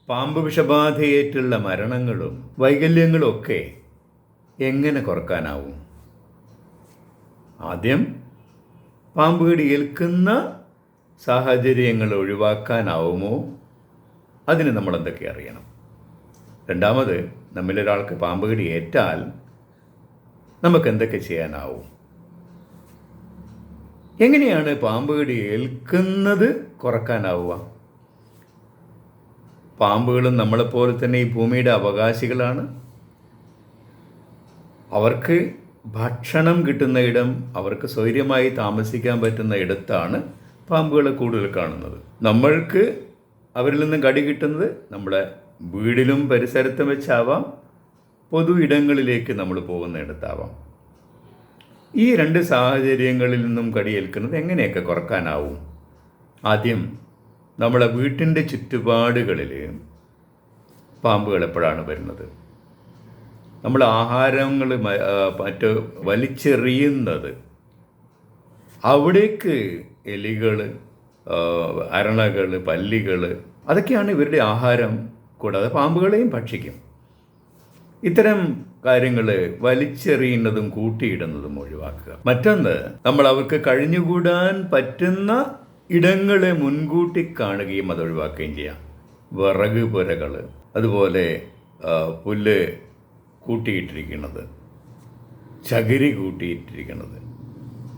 പാമ്പ് വിഷബാധയേറ്റുള്ള മരണങ്ങളും വൈകല്യങ്ങളും ഒക്കെ എങ്ങനെ കുറക്കാനാവും? ആദ്യം പാമ്പ് കടി ഏൽക്കുന്ന സാഹചര്യങ്ങൾ ഒഴിവാക്കാനാവുമോ? അതിന് നമ്മൾ എന്തൊക്കെ അറിയണം? രണ്ടാമത്, നമ്മളിലൊരാൾക്ക് പാമ്പ് കടി ഏറ്റാൽ നമുക്ക് എന്തൊക്കെ ചെയ്യാനാവും? എങ്ങനെയാണ് പാമ്പ് കടി ഏൽക്കുന്നത് കുറക്കാനാവുക? പാമ്പുകളും നമ്മളെപ്പോലെ തന്നെ ഈ ഭൂമിയുടെ അവകാശികളാണ്. അവർക്ക് ഭക്ഷണം കിട്ടുന്ന ഇടം, അവർക്ക് സ്വൈര്യമായി താമസിക്കാൻ പറ്റുന്ന ഇടത്താണ് പാമ്പുകളെ കൂടുതൽ കാണുന്നത്. നമ്മൾക്ക് അവരിൽ നിന്നും കടി കിട്ടുന്നത് നമ്മുടെ വീടിലും പരിസരത്തും വെച്ചാവാം, പൊതു ഇടങ്ങളിലേക്ക് നമ്മൾ പോകുന്നിടത്താവാം. ഈ രണ്ട് സാഹചര്യങ്ങളിൽ നിന്നും കടിയേൽക്കുന്നത് എങ്ങനെയൊക്കെ കുറക്കാനാവും? ആദ്യം, നമ്മളെ വീട്ടിൻ്റെ ചുറ്റുപാടുകളിൽ പാമ്പുകൾ എപ്പോഴാണ് വരുന്നത്? നമ്മൾ ആഹാരങ്ങൾ മറ്റ് വലിച്ചെറിയുന്നത്, അവിടേക്ക് എലികൾ, അരണകൾ, പല്ലികൾ, അതൊക്കെയാണ് ഇവരുടെ ആഹാരം. കൂടാതെ പാമ്പുകളെയും ഭക്ഷിക്കും. ഇത്തരം കാര്യങ്ങൾ വലിച്ചെറിയുന്നതും കൂട്ടിയിടുന്നതും ഒഴിവാക്കുക. മറ്റൊന്ന്, നമ്മൾ അവർക്ക് കഴിഞ്ഞുകൂടാൻ പറ്റുന്ന ഇടങ്ങളെ മുൻകൂട്ടി കാണുകയും അത് ഒഴിവാക്കുകയും ചെയ്യാം. വിറക് പുരകൾ, അതുപോലെ പുല്ല് കൂട്ടിയിട്ടിരിക്കുന്നത്, ചകിരി കൂട്ടിയിട്ടിരിക്കുന്നത്,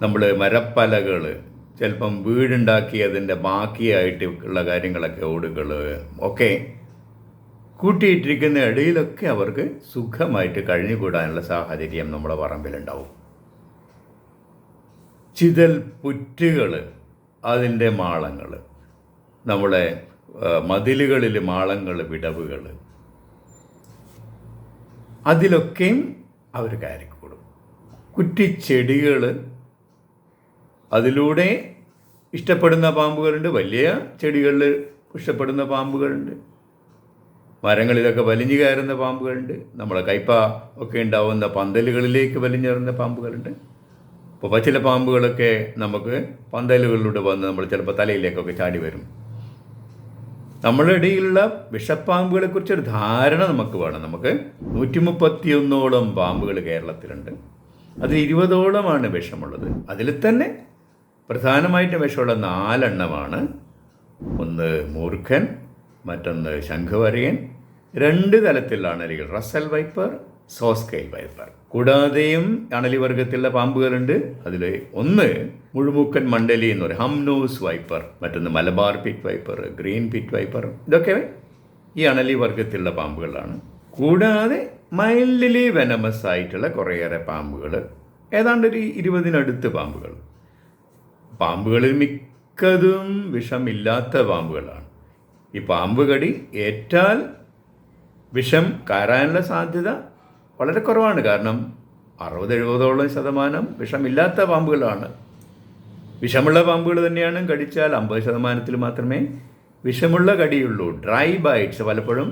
നമ്മൾ മരപ്പലകൾ, ചിലപ്പം വീടുണ്ടാക്കി അതിൻ്റെ ബാക്കിയായിട്ട് ഉള്ള കാര്യങ്ങളൊക്കെ, ഓടുകൾ ഒക്കെ കൂട്ടിയിട്ടിരിക്കുന്ന ഇടയിലൊക്കെ അവർക്ക് സുഖമായിട്ട് കഴിഞ്ഞുകൂടാനുള്ള സാഹചര്യം നമ്മുടെ പറമ്പിലുണ്ടാവും. ചിതൽ പുറ്റുകൾ, അതിൻ്റെ മാളങ്ങൾ, നമ്മളെ മതിലുകളിൽ മാളങ്ങൾ, വിടവുകൾ, അതിലൊക്കെയും അവർ കയറിക്കൂടും. കുറ്റിച്ചെടികൾ, അതിലൂടെ ഇഷ്ടപ്പെടുന്ന പാമ്പുകളുണ്ട്, വലിയ ചെടികളിൽ ഇഷ്ടപ്പെടുന്ന പാമ്പുകളുണ്ട്, മരങ്ങളിലൊക്കെ വലിഞ്ഞു കയറുന്ന പാമ്പുകളുണ്ട്, നമ്മളെ കയ്പ ഒക്കെ ഉണ്ടാവുന്ന പന്തലുകളിലേക്ക് വലിഞ്ഞേറുന്ന പാമ്പുകളുണ്ട്. അപ്പോൾ ചില പാമ്പുകളൊക്കെ നമുക്ക് പന്തലുകളിലൂടെ വന്ന് നമ്മൾ ചിലപ്പോൾ തലയിലേക്കൊക്കെ ചാടി വരും. നമ്മുടെ ഇടയിലുള്ള വിഷപ്പാമ്പുകളെക്കുറിച്ചൊരു ധാരണ നമുക്ക് വേണം. നമുക്ക് 131ഓളം പാമ്പുകൾ കേരളത്തിലുണ്ട്. അതിൽ 20ഓളമാണ് വിഷമുള്ളത്. അതിൽ തന്നെ പ്രധാനമായിട്ടും വിഷമുള്ള 4 എണ്ണമാണ്. ഒന്ന് മൂർഖൻ, മറ്റൊന്ന് ശംഖുവരയൻ, 2 തലത്തിലുള്ള അണലികൾ, റസൽ വൈപ്പർ, സോസ്കെയിൽ വൈപ്പർ. കൂടാതെയും അണലി വർഗത്തിലുള്ള പാമ്പുകളുണ്ട്. അതിൽ ഒന്ന് മുഴുമുക്കൻ മണ്ഡലി എന്ന് പറയും, ഹംനോസ് വൈപ്പർ, മറ്റൊന്ന് Malabar pit viper, green pit viper. ഇതൊക്കെ ഈ അണലി വർഗത്തിലുള്ള പാമ്പുകളാണ്. കൂടാതെ മൈൽഡ്ലി വെനമസ് ആയിട്ടുള്ള കുറേയേറെ പാമ്പുകൾ, ഏതാണ്ട് ഒരു 20-നടുത്ത് പാമ്പുകൾ. പാമ്പുകളിൽ മിക്കതും വിഷമില്ലാത്ത പാമ്പുകളാണ്. ഈ പാമ്പ് കടി ഏറ്റാൽ വിഷം കയറാനുള്ള സാധ്യത വളരെ കുറവാണ്. കാരണം 60-70% വിഷമില്ലാത്ത പാമ്പുകളാണ്. വിഷമുള്ള പാമ്പുകൾ തന്നെയാണ് കടിച്ചാൽ 50% മാത്രമേ വിഷമുള്ള കടിയുള്ളൂ. ഡ്രൈ ബൈറ്റ്സ്, പലപ്പോഴും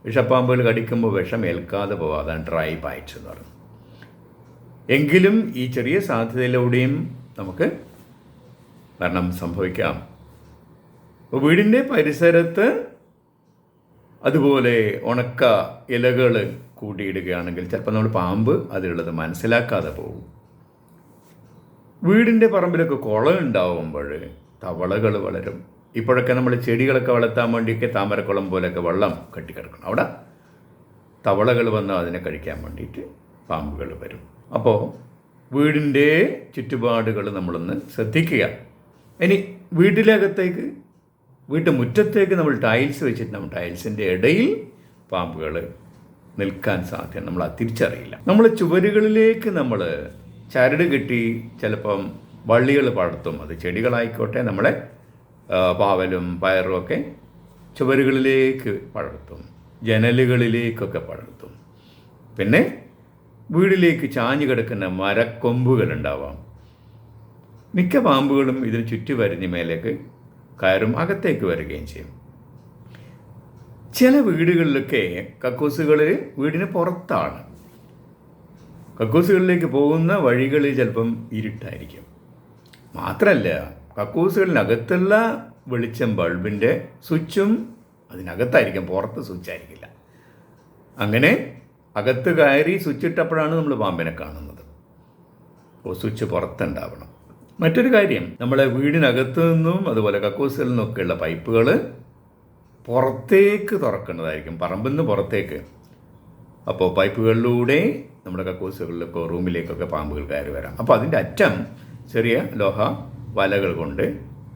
വിഷപ്പാമ്പുകൾ കടിക്കുമ്പോൾ വിഷം ഏൽക്കാതെ പോകാം. അതാണ് ഡ്രൈ ബൈറ്റ്സ് എന്ന് പറയുന്നത്. എങ്കിലും ഈ ചെറിയ സാധ്യതയിലൂടെയും നമുക്ക് മരണം സംഭവിക്കാം. അപ്പോൾ വീടിൻ്റെ പരിസരത്ത് അതുപോലെ ഉണക്ക ഇലകൾ കൂട്ടിയിടുകയാണെങ്കിൽ ചിലപ്പോൾ നമ്മൾ പാമ്പ് അതിലുള്ളത് മനസ്സിലാക്കാതെ പോകും. വീടിൻ്റെ പറമ്പിലൊക്കെ കുളം ഉണ്ടാവുമ്പോൾ തവളകൾ വളരും. ഇപ്പോഴൊക്കെ നമ്മൾ ചെടികളൊക്കെ വളർത്താൻ വേണ്ടിയൊക്കെ താമരക്കുളം പോലെയൊക്കെ വെള്ളം കെട്ടിക്കിടക്കണം. അവിടെ തവളകൾ വന്ന് അതിനെ കഴിക്കാൻ വേണ്ടിയിട്ട് പാമ്പുകൾ വരും. അപ്പോൾ വീടിൻ്റെ ചുറ്റുപാടുകൾ നമ്മളൊന്ന് ശ്രദ്ധിക്കുക. ഇനി വീട്ടിലകത്തേക്ക്, വീട്ടുമുറ്റത്തേക്ക് നമ്മൾ ടൈൽസ് വെച്ചിട്ടുണ്ടാവും. ടൈൽസിൻ്റെ ഇടയിൽ പാമ്പുകൾ നിൽക്കാൻ സാധ്യത നമ്മൾ തിരിച്ചറിയില്ല. നമ്മൾ ചുവരുകളിലേക്ക് നമ്മൾ ചരട് കെട്ടി ചിലപ്പം വള്ളികൾ പടർത്തും. അത് ചെടികളായിക്കോട്ടെ, നമ്മളെ പാവലും പയറും ഒക്കെ ചുവരുകളിലേക്ക് പടർത്തും, ജനലുകളിലേക്കൊക്കെ പടർത്തും. പിന്നെ വീടിലേക്ക് ചാഞ്ഞു കിടക്കുന്ന മരക്കൊമ്പുകളുണ്ടാവാം. മിക്ക പാമ്പുകളും ഇതിന് ചുറ്റുവരിഞ്ഞ് മേലേക്ക് കയറും, അകത്തേക്ക് വരികയും ചെയ്യും. ചില വീടുകളിലൊക്കെ കക്കൂസുകൾ വീടിന് പുറത്താണ്. കക്കൂസുകളിലേക്ക് പോകുന്ന വഴികളിൽ ചിലപ്പം ഇരുട്ടായിരിക്കും. മാത്രമല്ല, കക്കൂസുകളിനകത്തുള്ള വെളിച്ചം, ബൾബിൻ്റെ സ്വിച്ചും അതിനകത്തായിരിക്കും, പുറത്ത് സ്വിച്ചായിരിക്കില്ല. അങ്ങനെ അകത്ത് കയറി സ്വിച്ചിട്ടപ്പോഴാണ് നമ്മൾ പാമ്പിനെ കാണുന്നത്. അപ്പോൾ സ്വിച്ച് പുറത്തുണ്ടാവണം. മറ്റൊരു കാര്യം, നമ്മളെ വീടിനകത്തു നിന്നും അതുപോലെ കക്കൂസിൽ നിന്നൊക്കെയുള്ള പൈപ്പുകൾ പുറത്തേക്ക് തുറക്കുന്നതായിരിക്കും, പറമ്പിൽ നിന്ന് പുറത്തേക്ക്. അപ്പോൾ പൈപ്പുകളിലൂടെ നമ്മുടെ കക്കൂസുകളിലേക്കോ റൂമിലേക്കൊക്കെ പാമ്പുകൾ കയറി വരാം. അപ്പോൾ അതിൻ്റെ അറ്റം ചെറിയ ലോഹ വലകൾ കൊണ്ട്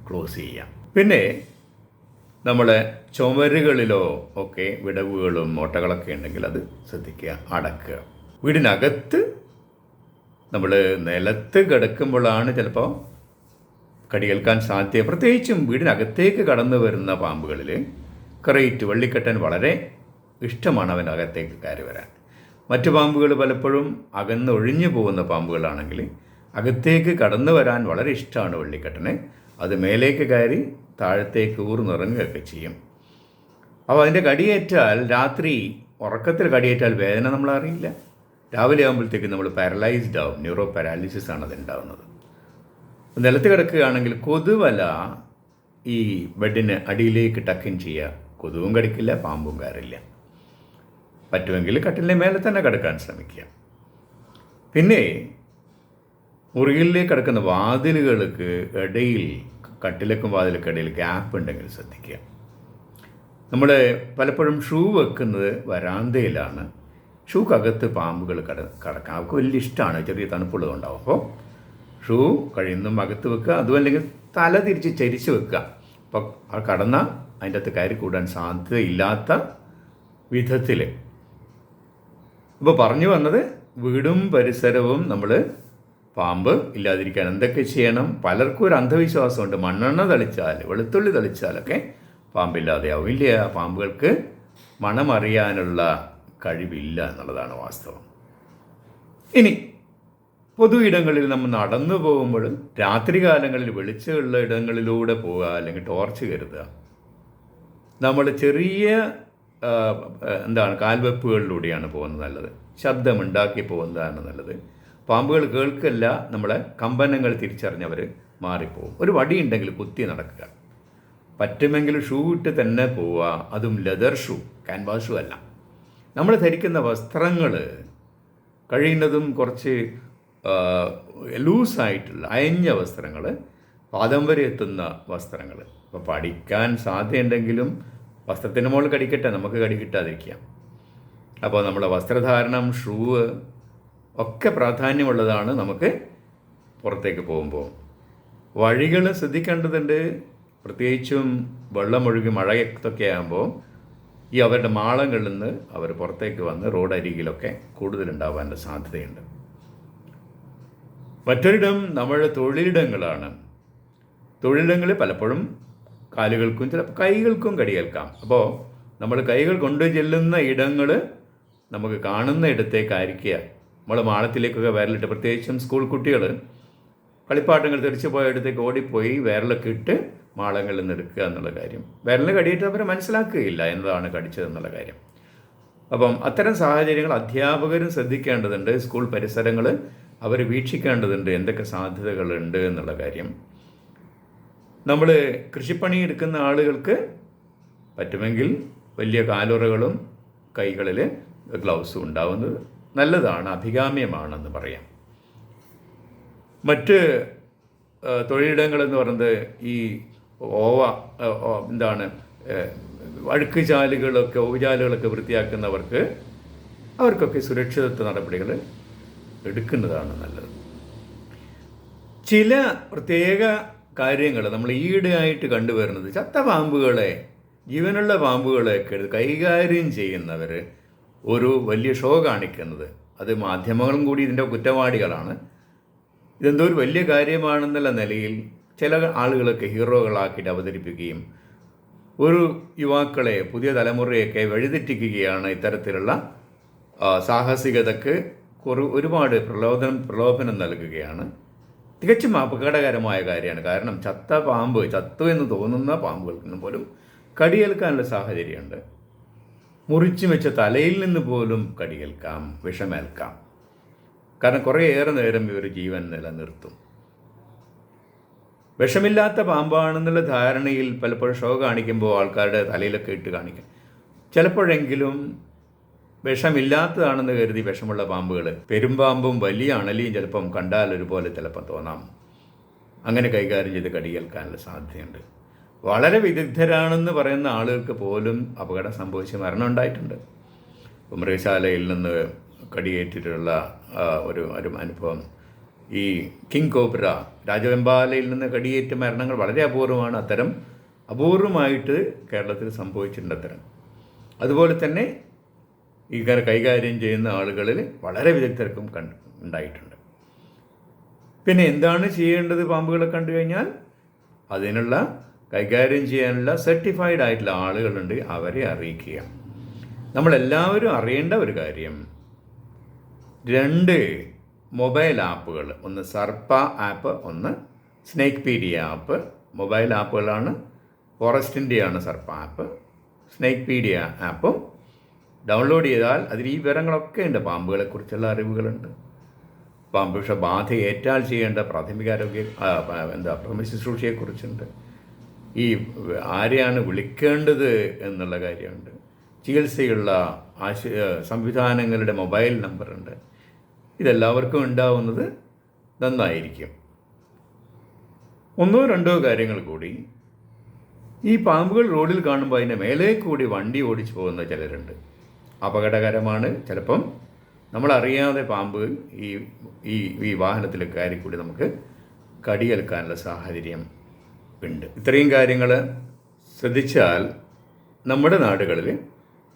ക്ലോസ് ചെയ്യാം. പിന്നെ നമ്മളെ ചുമരുകളിലോ ഒക്കെ വിടവുകളും ഓട്ടകളൊക്കെ ഉണ്ടെങ്കിൽ അത് ശ്രദ്ധിക്കുക, അടക്കുക. വീടിനകത്ത് നമ്മൾ നിലത്ത് കിടക്കുമ്പോഴാണ് ചിലപ്പോൾ കടിയേൽക്കാൻ സാധ്യത. പ്രത്യേകിച്ചും വീടിനകത്തേക്ക് കടന്നു വരുന്ന പാമ്പുകളിൽ ക്രൈറ്റ്, വള്ളിക്കെട്ടൻ വളരെ ഇഷ്ടമാണ് അവനകത്തേക്ക് കയറി വരാൻ. മറ്റു പാമ്പുകൾ പലപ്പോഴും അകന്നൊഴിഞ്ഞു പോകുന്ന പാമ്പുകളാണെങ്കിൽ അകത്തേക്ക് കടന്നു വരാൻ വളരെ ഇഷ്ടമാണ് വള്ളിക്കെട്ടന്. അത് മേലേക്ക് കയറി താഴത്തേക്ക് ഊർന്നിറങ്ങുകയൊക്കെ ചെയ്യും. അപ്പോൾ അതിൻ്റെ കടിയേറ്റാൽ, രാത്രി ഉറക്കത്തിൽ കടിയേറ്റാൽ വേദന നമ്മളറിയില്ല. രാവിലെ ആകുമ്പോഴത്തേക്ക് നമ്മൾ പാരലൈസ്ഡ് ആവും, ന്യൂറോ പാരാലിസിസ് ആണ് അതുണ്ടാവുന്നത്. നിലത്ത് കിടക്കുകയാണെങ്കിൽ കൊതുവല ഈ ബെഡിന് അടിയിലേക്ക് ടക്കിൻ ചെയ്യുക. കൊതുവും കടിക്കില്ല, പാമ്പും കയറില്ല. പറ്റുമെങ്കിൽ കട്ടിലിൻ്റെ മേലെ തന്നെ കിടക്കാൻ ശ്രമിക്കുക. പിന്നെ മുറികളിലേക്ക് കിടക്കുന്ന വാതിലുകൾക്ക് ഇടയിൽ, കട്ടിലേക്കും വാതിലൊക്കെ ഇടയിൽ ഗ്യാപ്പ് ഉണ്ടെങ്കിൽ ശ്രദ്ധിക്കുക. നമ്മൾ പലപ്പോഴും ഷൂ വെക്കുന്നത് വരാന്തയിലാണ്. ഷൂക്കകത്ത് പാമ്പുകൾ കടക്കാം. അവർക്ക് വലിയ ഇഷ്ടമാണ്, ചെറിയ തണുപ്പുള്ളതുണ്ടാവും. അപ്പോൾ ഷൂ കഴിയുന്നതും അകത്ത് വെക്കുക. അതുമല്ലെങ്കിൽ തല തിരിച്ച് ചരിച്ച് വെക്കുക. അപ്പോൾ ആ കടന്ന അതിൻ്റെ അകത്ത് കയറി കൂടാൻ സാധ്യതയില്ലാത്ത വിധത്തിൽ. ഇപ്പോൾ പറഞ്ഞു വന്നത്, വീടും പരിസരവും നമ്മൾ പാമ്പ് ഇല്ലാതിരിക്കാൻ എന്തൊക്കെ ചെയ്യണം. പലർക്കും ഒരു അന്ധവിശ്വാസമുണ്ട്, മണ്ണെണ്ണ തളിച്ചാൽ, വെളുത്തുള്ളി തളിച്ചാലൊക്കെ പാമ്പില്ലാതെയാവും. ഇല്ല, പാമ്പുകൾക്ക് മണമറിയാനുള്ള കഴിവില്ല എന്നുള്ളതാണ് വാസ്തവം. ഇനി പൊതു ഇടങ്ങളിൽ നമ്മൾ നടന്നു പോകുമ്പോഴും രാത്രികാലങ്ങളിൽ വെളിച്ചമുള്ള ഇടങ്ങളിലൂടെ പോവുക, അല്ലെങ്കിൽ ടോർച്ച് കരുതുക. നമ്മൾ ചെറിയ കാൽവെപ്പുകളിലൂടെയാണ് പോകുന്നത് നല്ലത്. ശബ്ദമുണ്ടാക്കി പോകുന്നതാണ് നല്ലത്. പാമ്പുകൾ കേൾക്കില്ല, നമ്മളെ കമ്പനങ്ങൾ തിരിച്ചറിഞ്ഞവർ മാറിപ്പോവും. ഒരു വടി ഉണ്ടെങ്കിൽ കുത്തി നടക്കുക. പറ്റുമെങ്കിൽ ഷൂ ഇട്ട് തന്നെ പോവുക. അതും ലെതർ ഷൂ, ക്യാൻവാസ് ഷൂ അല്ല. നമ്മൾ ധരിക്കുന്ന വസ്ത്രങ്ങൾ കഴിയുന്നതും കുറച്ച് ലൂസായിട്ടുള്ള അയഞ്ഞ വസ്ത്രങ്ങൾ, പാദം വരെ എത്തുന്ന വസ്ത്രങ്ങൾ. അപ്പോൾ പഠിക്കാൻ സാധ്യതയുണ്ടെങ്കിലും വസ്ത്രത്തിന് മുകളിൽ കടിക്കട്ടെ, നമുക്ക് കടിക്കിട്ടാതിരിക്കാം. അപ്പോൾ നമ്മളെ വസ്ത്രധാരണം, ഷൂവ് ഒക്കെ പ്രാധാന്യമുള്ളതാണ് നമുക്ക് പുറത്തേക്ക് പോകുമ്പോൾ. വഴികൾ ശ്രദ്ധിക്കേണ്ടതുണ്ട്. പ്രത്യേകിച്ചും വെള്ളമൊഴുകി മഴയൊക്കെ ആകുമ്പോൾ ഈ അവരുടെ മാളങ്ങളിൽ നിന്ന് അവർ പുറത്തേക്ക് വന്ന് റോഡരികിലൊക്കെ കൂടുതലുണ്ടാവാനുള്ള സാധ്യതയുണ്ട്. മറ്റൊരിടം നമ്മുടെ തൊഴിലിടങ്ങളാണ്. തൊഴിലിടങ്ങളിൽ പലപ്പോഴും കാലുകൾക്കും ചിലപ്പോൾ കൈകൾക്കും കടിയേൽക്കാം. അപ്പോൾ നമ്മൾ കൈകൾ കൊണ്ടു ചെല്ലുന്ന ഇടങ്ങൾ നമുക്ക് കാണുന്ന ഇടത്തേക്കായിരിക്കുക. നമ്മൾ മാളത്തിലേക്കൊക്കെ വിരലിട്ട്, പ്രത്യേകിച്ചും സ്കൂൾ കുട്ടികൾ കളിപ്പാട്ടങ്ങൾ തെറിച്ച് പോയ ഇടത്തേക്ക് ഓടിപ്പോയി വിരലൊക്കെ ഇട്ട് മാളങ്ങളിൽ നിന്ന് എടുക്കുക എന്നുള്ള കാര്യം. വിരലിന് കടിയിട്ട് അവർ മനസ്സിലാക്കുകയില്ല എന്നതാണ് കടിച്ചതെന്നുള്ള കാര്യം. അപ്പം അത്തരം സാഹചര്യങ്ങൾ അധ്യാപകരും ശ്രദ്ധിക്കേണ്ടതുണ്ട്. സ്കൂൾ പരിസരങ്ങൾ അവർ വീക്ഷിക്കേണ്ടതുണ്ട്, എന്തൊക്കെ സാധ്യതകളുണ്ട് എന്നുള്ള കാര്യം. നമ്മൾ കൃഷിപ്പണി എടുക്കുന്ന ആളുകൾക്ക് പറ്റുമെങ്കിൽ വലിയ കാലുറകളും കൈകളിൽ ഗ്ലൗസും ഉണ്ടാവുന്നത് നല്ലതാണ്, അഭികാമ്യമാണെന്ന് പറയാം. മറ്റ് തൊഴിലിടങ്ങളെന്ന് പറയുന്നത് ഈ അഴുക്ക് ചാലുകളൊക്കെ, ഓവുചാലുകളൊക്കെ വൃത്തിയാക്കുന്നവർക്ക് അവർക്കൊക്കെ സുരക്ഷിതത്വ നടപടികൾ എടുക്കുന്നതാണ് നല്ലത്. ചില പ്രത്യേക കാര്യങ്ങൾ നമ്മൾ ഈയിടെയായിട്ട് കണ്ടുവരുന്നത്, ചത്ത പാമ്പുകളെ, ജീവനുള്ള പാമ്പുകളെയൊക്കെ കൈകാര്യം ചെയ്യുന്നവർ ഒരു വലിയ ഷോ കാണിക്കുന്നത്, അത് മാധ്യമങ്ങളും കൂടി ഇതിൻ്റെ കുറ്റവാളികളാണ്. ഇതെന്തോ ഒരു വലിയ കാര്യമാണെന്നുള്ള നിലയിൽ ചില ആളുകളൊക്കെ ഹീറോകളാക്കിയിട്ട് അവതരിപ്പിക്കുകയും ഒരു യുവാക്കളെ, പുതിയ തലമുറയൊക്കെ വഴിതെറ്റിക്കുകയാണ്. ഇത്തരത്തിലുള്ള സാഹസികതയ്ക്ക് ഒരുപാട് പ്രലോഭനം നൽകുകയാണ്. തികച്ചും അപകടകരമായ കാര്യമാണ്. കാരണം ചത്തു എന്ന് തോന്നുന്ന പാമ്പുകൾക്ക് പോലും കടിയേൽക്കാനുള്ള സാഹചര്യമുണ്ട്. മുറിച്ചു വെച്ച തലയിൽ നിന്ന് പോലും കടിയേൽക്കാം, വിഷമേൽക്കാം. കാരണം കുറേയേറെ നേരം ഇവർ ജീവൻ നിലനിർത്തും. വിഷമില്ലാത്ത പാമ്പാണെന്നുള്ള ധാരണയിൽ പലപ്പോഴും ഷോ കാണിക്കുമ്പോൾ ആൾക്കാരുടെ തലയിലൊക്കെ ഇട്ട് കാണിക്കും. ചിലപ്പോഴെങ്കിലും വിഷമില്ലാത്തതാണെന്ന് കരുതി വിഷമുള്ള പാമ്പുകൾ, പെരുമ്പാമ്പും വലിയ അണലിയും ചിലപ്പം കണ്ടാൽ ഒരുപോലെ ചിലപ്പം തോന്നാം. അങ്ങനെ കൈകാര്യം ചെയ്ത് കടിയേൽക്കാനുള്ള സാധ്യതയുണ്ട്. വളരെ വിദഗ്ധരാണെന്ന് പറയുന്ന ആളുകൾക്ക് പോലും അപകടം സംഭവിച്ച് മരണം ഉണ്ടായിട്ടുണ്ട്. മൃഗശാലയിൽ നിന്ന് കടിയേറ്റിട്ടുള്ള ഒരു അനുഭവം, ഈ കിങ് കോബ്ര രാജവെമ്പാലയിൽ നിന്ന് കടിയേറ്റ മരണങ്ങൾ വളരെ അപൂർവമാണ്. അത്തരം അപൂർവമായിട്ട് കേരളത്തിൽ സംഭവിച്ചിട്ടുണ്ട് അത്തരം. അതുപോലെ തന്നെ ഈ കൈകാര്യം ചെയ്യുന്ന ആളുകളിൽ വളരെ വിദഗ്ധർക്കും ഉണ്ടായിട്ടുണ്ട്. പിന്നെ എന്താണ് ചെയ്യേണ്ടത്? പാമ്പുകളെ കണ്ടു കഴിഞ്ഞാൽ അതിനുള്ള കൈകാര്യം ചെയ്യാനുള്ള സർട്ടിഫൈഡ് ആയിട്ടുള്ള ആളുകളുണ്ട്, അവരെ അറിയിക്കുക. നമ്മളെല്ലാവരും അറിയേണ്ട ഒരു കാര്യം, 2 മൊബൈൽ ആപ്പുകൾ, ഒന്ന് സർപ്പ ആപ്പ്, ഒന്ന് സ്നേക്ക് പീഡിയ ആപ്പ്. മൊബൈൽ ആപ്പുകളാണ്, ഫോറസ്റ്റിൻ്റെയാണ് സർപ്പ ആപ്പ്. സ്നേക്ക് പീഡിയ ആപ്പും ഡൗൺലോഡ് ചെയ്താൽ അതിൽ ഈ വിവരങ്ങളൊക്കെ ഉണ്ട്. പാമ്പുകളെക്കുറിച്ചുള്ള അറിവുകളുണ്ട്, പാമ്പ് ബാധ ഏറ്റാൽ ചെയ്യേണ്ട പ്രാഥമികാരോഗ്യ പ്രഥമ ശുശ്രൂഷയെക്കുറിച്ചുണ്ട്, ഈ ആരെയാണ് വിളിക്കേണ്ടത് എന്നുള്ള കാര്യമുണ്ട്, ചികിത്സയുള്ള സംവിധാനങ്ങളുടെ മൊബൈൽ നമ്പറുണ്ട്. ഇതെല്ലാവർക്കും ഉണ്ടാവുന്നത് നന്നായിരിക്കും. 1-2 കാര്യങ്ങൾ കൂടി, ഈ പാമ്പുകൾ റോഡിൽ കാണുമ്പോൾ അതിൻ്റെ മേലെ കൂടി വണ്ടി ഓടിച്ചു പോകുന്ന ചിലരുണ്ട്. അപകടകരമാണ്. ചിലപ്പം നമ്മളറിയാതെ പാമ്പ് ഈ വാഹനത്തിൽ കയറി കൂടി നമുക്ക് കടിയേൽക്കാനുള്ള സാഹചര്യം ഉണ്ട്. ഇത്രയും കാര്യങ്ങൾ ശ്രദ്ധിച്ചാൽ നമ്മുടെ നാടുകളിൽ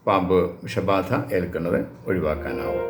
പാമ്പ് വിഷബാധ ഏൽക്കുന്നത് ഒഴിവാക്കാനാവും.